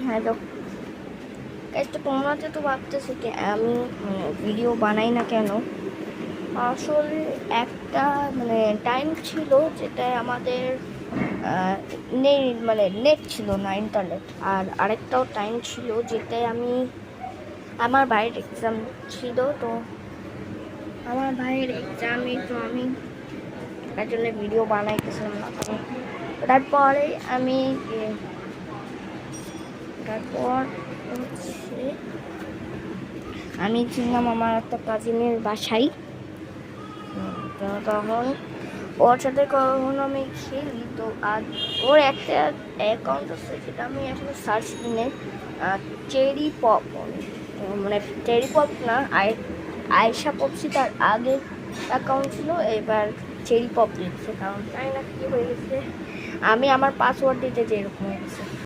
Hello guys, তো তোমরা তো ভাবতেছো কি আমি ভিডিও বানাই না কেন। আসলে একটা টাইম ছিল যেটায় আমাদের নেই, নেট ছিল না, ইন্টারনেট। আর আরেকটাও টাইম ছিল যেটায় আমার ভাইয়ের এক্সাম ছিল। তো আমার ভাইয়ের এক্সামে তো আমি তার জন্য ভিডিও বানাইতেছিলাম না। তারপরে তারপর হচ্ছে আমি ছিলাম আমার একটা কাজিনের বাসায়। তখন ওর সাথে কখনো আমি খেলি। তো আর ওর একটা অ্যাকাউন্ট আছে যেটা আমি আসলে সার্চ কিনে চেরি পপ, চেরি পপ না, আয়েশা পপসি তার আগে অ্যাকাউন্ট ছিল, এবার চেরি পপ লিখছে। কারণ তাই না কি হয়ে গেছে, আমি আমার পাসওয়ার্ড দিতে যেরকম হয়ে গেছে।